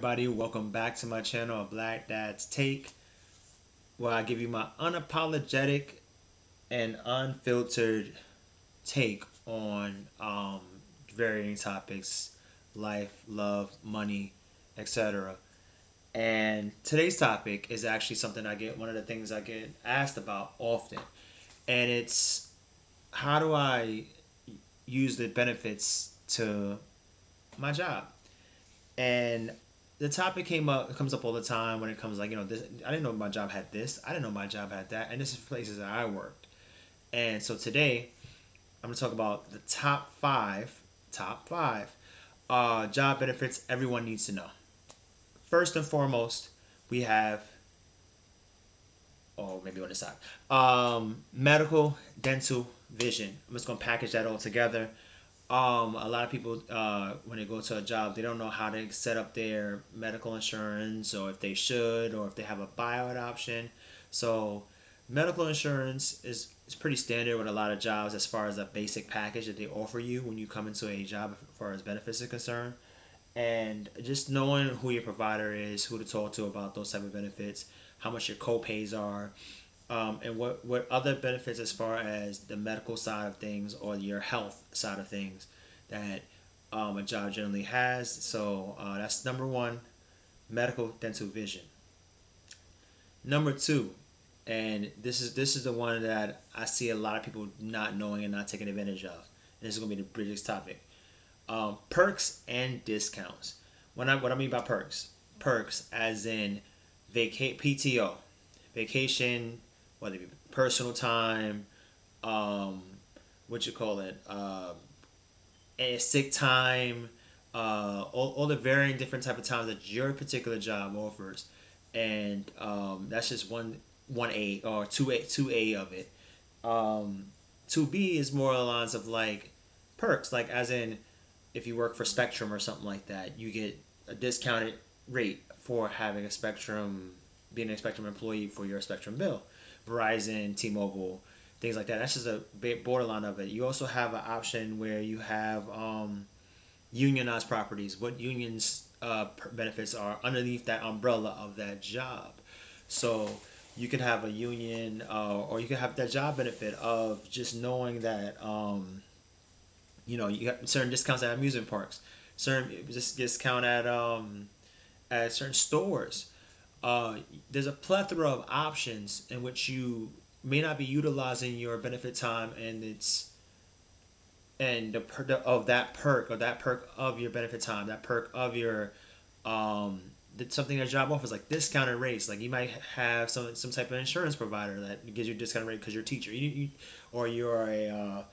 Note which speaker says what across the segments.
Speaker 1: everybody? Welcome back to my channel, Black Dad's Take, where I give you my unapologetic and unfiltered take on varying topics, life, love, money, etc. And today's topic is actually something one of the things I get asked about often, and it's how do I use the benefits to my job? And the topic comes up all the time when it comes this. I didn't know my job had this. I didn't know my job had that. And this is places that I worked. And so today I'm gonna talk about the top five job benefits everyone needs to know. First and foremost, we have, or maybe on the side, medical, dental, vision. I'm just gonna package that all together. A lot of people, when they go to a job, they don't know how to set up their medical insurance, or if they should, or if they have a buyout option. So, medical insurance is pretty standard with a lot of jobs as far as a basic package that they offer you when you come into a job as far as benefits are concerned. And just knowing who your provider is, who to talk to about those type of benefits, how much your co-pays are, and what other benefits as far as the medical side of things or your health side of things that a job generally has. So that's number one, medical, dental, vision. Number two, and this is the one that I see a lot of people not knowing and not taking advantage of. And this is gonna be the biggest topic. Perks and discounts. What I mean by perks as in PTO, vacation, whether it be personal time, um, what you call it, sick time, all the varying different type of times that your particular job offers, and that's just one A or two A of it. Two B is more along the lines of like perks, like as in if you work for Spectrum or something like that, you get a discounted rate for having a Spectrum, being a Spectrum employee for your Spectrum bill. Verizon, T-Mobile, things like that. That's just a borderline of it. You also have an option where you have unionized properties. What unions benefits are underneath that umbrella of that job. So you can have a union, or you can have that job benefit of just knowing that you got certain discounts at amusement parks, certain just discount at certain stores. There's a plethora of options in which you may not be utilizing your benefit time, and of that perk, or that perk of your benefit time, that perk of your something that job offers, like discounted rates. Like you might have some type of insurance provider that gives you a discounted rate because you're a teacher, or you're a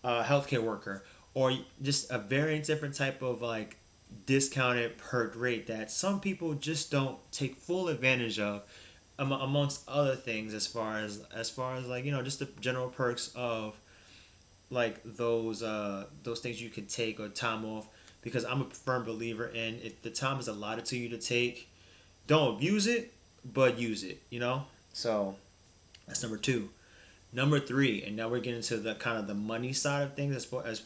Speaker 1: healthcare worker, or just a very different type of like discounted perk rate that some people just don't take full advantage of, amongst other things, as far as like just the general perks of like those things you could take, or time off. Because I'm a firm believer in, if the time is allotted to you to take, don't abuse it, but use it. So that's number two. Number three, and now we're getting to the kind of the money side of things, as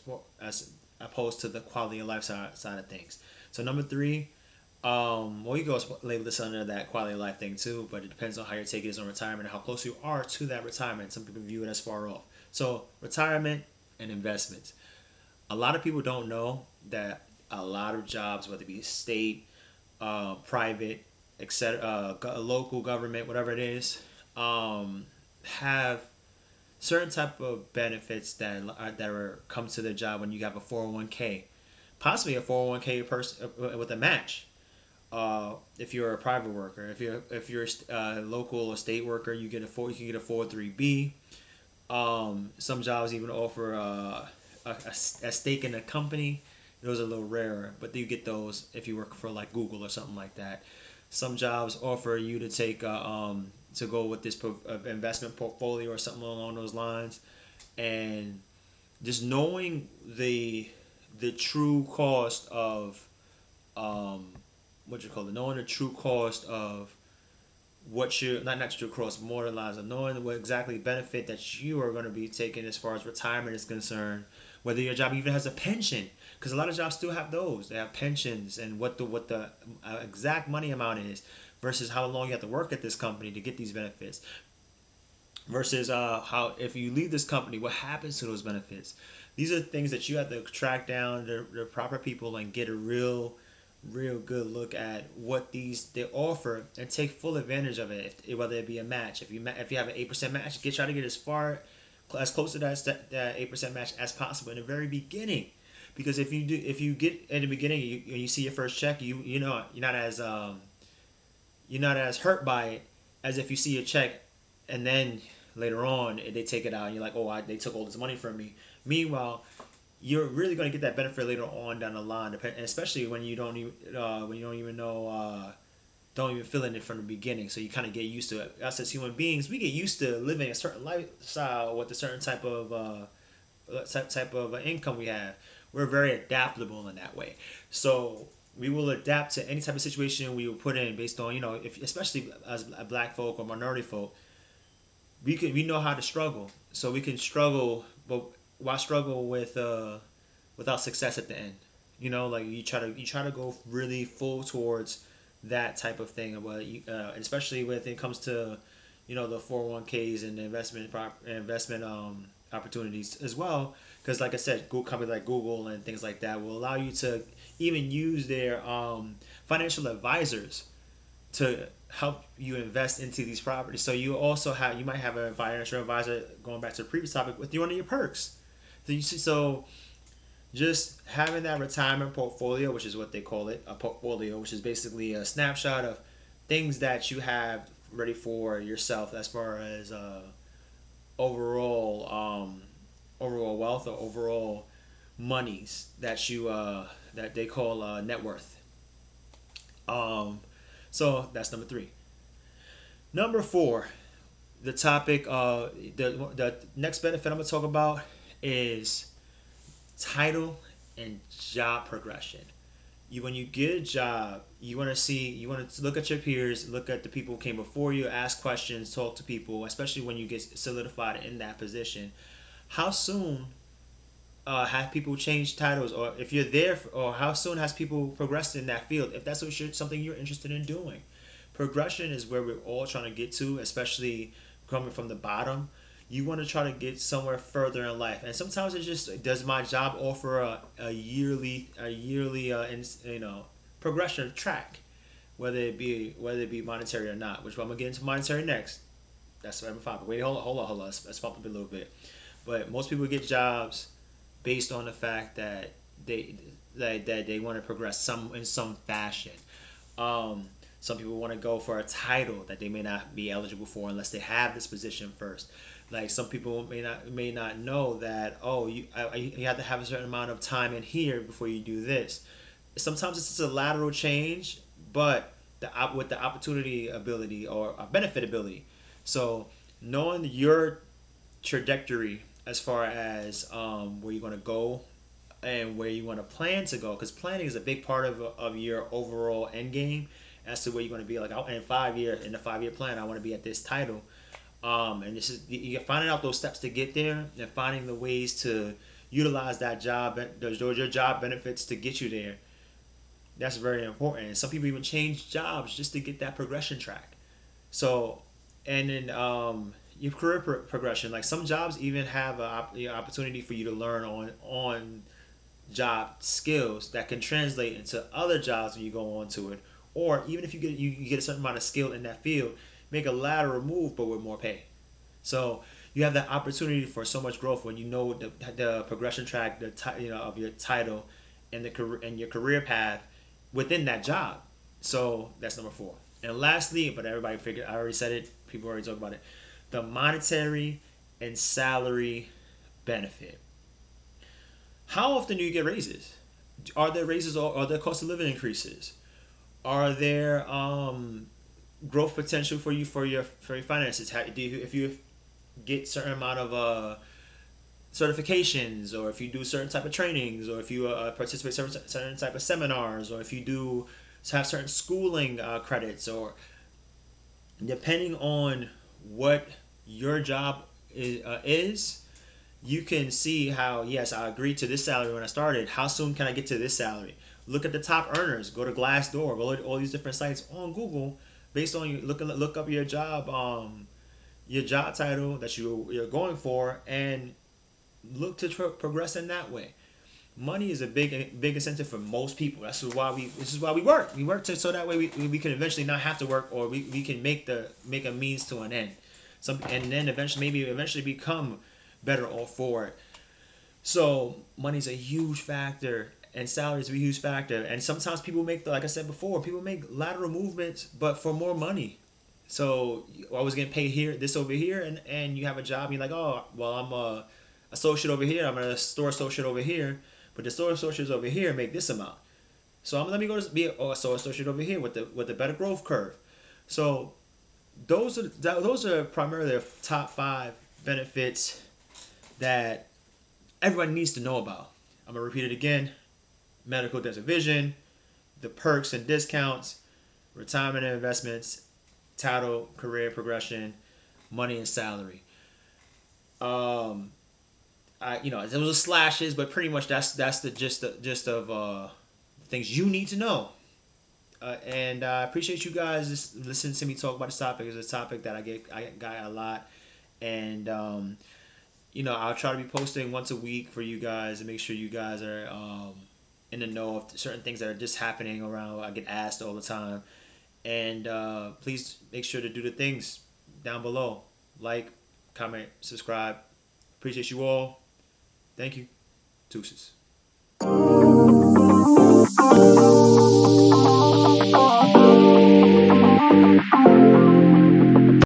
Speaker 1: opposed to the quality of life side of things. So number three, well, you go label this under that quality of life thing too, but it depends on how your take is on retirement and how close you are to that retirement. Some people view it as far off. So retirement and investments. A lot of people don't know that a lot of jobs, whether it be state, private, etc., local government, whatever it is, have certain type of benefits that come to the job when you have a 401k, possibly a 401k person with a match. If you're a private worker, if you're a local or state worker, you can get a 403b. Some jobs even offer a stake in a company. Those are a little rarer, but you get those if you work for like Google or something like that. Some jobs offer you to take to go with this investment portfolio or something along those lines, and just knowing the true cost of knowing the true cost of what you not to cross border lines, of knowing what exactly benefit that you are going to be taking as far as retirement is concerned, whether your job even has a pension, because a lot of jobs still have those. They have pensions and what the exact money amount is versus how long you have to work at this company to get these benefits versus how if you leave this company, what happens to those benefits. These are things that you have to track down the proper people and get a real good look at what these they offer and take full advantage of it. Whether it be a match, if you have an 8% match, try to get as close to that 8% match as possible in the very beginning. Because if you get in the beginning, when you see your first check, you know you're not as hurt by it as if you see a check and then later on they take it out and you're like, oh, they took all this money from me. Meanwhile, you're really going to get that benefit later on down the line, and especially when you don't even know, don't even feel it from the beginning. So you kind of get used to it. Us as human beings, we get used to living a certain lifestyle with a certain type of income we have. We're very adaptable in that way. So we will adapt to any type of situation we will put in based on if especially as a black folk or minority folk, we know how to struggle. So we can struggle, but why struggle without success at the end? Like you try to go really full towards that type of thing. Well, especially when it comes to the 401ks and the investment opportunities as well. Because like I said, Google, companies like Google and things like that will allow you to even use their financial advisors to help you invest into these properties. So you might have a financial advisor, going back to the previous topic, with one of your perks. So just having that retirement portfolio, which is what they call it, a portfolio, which is basically a snapshot of things that you have ready for yourself as far as overall overall wealth or overall monies that you that they call net worth. Um, so that's number three. Number four, the topic the next benefit I'm gonna talk about is title and job progression. When you get a job, you want to look at your peers, look at the people who came before you, ask questions, talk to people, especially when you get solidified in that position. How soon have people changed titles, or if you're there, or how soon has people progressed in that field? If that's something you're interested in doing, progression is where we're all trying to get to, especially coming from the bottom. You want to try to get somewhere further in life, and sometimes it's just, does my job offer a yearly progression track, whether it be monetary or not, which I'm gonna get into monetary next. That's number five. But wait, hold on. Let's pump up a little bit. But most people get jobs based on the fact that they that they want to progress in some fashion. Some people want to go for a title that they may not be eligible for unless they have this position first. Like some people may not know that, oh, you have to have a certain amount of time in here before you do this. Sometimes it's just a lateral change, but with the opportunity ability or benefit ability. So knowing your trajectory as far as where you're going to go and where you want to plan to go, because planning is a big part of your overall end game as to where you're going to be. Like in the 5 year plan, I want to be at this title. And this is you're finding out those steps to get there and finding the ways to utilize your job benefits to get you there. That's very important. And some people even change jobs just to get that progression track. So, and then your career progression. Like some jobs even have an opportunity for you to learn on job skills that can translate into other jobs when you go on to it. Or even if you get a certain amount of skill in that field, make a lateral move but with more pay. So you have that opportunity for so much growth when you know the progression track, of your title and your career path within that job. So that's number four. And lastly, but everybody figured, I already said it, people already talked about it, the monetary and salary benefit. How often do you get raises? Are there raises, or are there cost of living increases? Are there growth potential for your finances? If you get certain amount of certifications, or if you do certain type of trainings, or if you participate in certain type of seminars, or if you do have certain schooling credits, or depending on what your job is, you can see how, yes, I agreed to this salary when I started. How soon can I get to this salary? Look at the top earners. Go to Glassdoor. Go to all these different sites on Google based on you look up your job title that you're going for, and look to progress in that way. Money is a big incentive for most people. This is why we work. We work so that way we can eventually not have to work, or we can make a means to an end. And then eventually become better off for it. So money's a huge factor, and salary is a huge factor. And sometimes people make, like I said before, people make lateral movements, but for more money. So I was getting paid here, this over here, and you have a job. And you're like, oh, well, I'm a associate over here. I'm a store associate over here, but the store associates over here make this amount. So let me go to be a store associate over here with the better growth curve. So those are primarily the top five benefits that everyone needs to know about. I'm gonna repeat it again: medical, dental, vision, the perks and discounts, retirement and investments, title, career progression, money and salary. Um, there was slashes, but pretty much that's the gist of things you need to know. And I appreciate you guys just listening to me talk about this topic. It's a topic that I got a lot, and I'll try to be posting once a week for you guys and make sure you guys are in the know of certain things that are just happening around. I get asked all the time, and please make sure to do the things down below: like, comment, subscribe. Appreciate you all. Thank you. Deuces.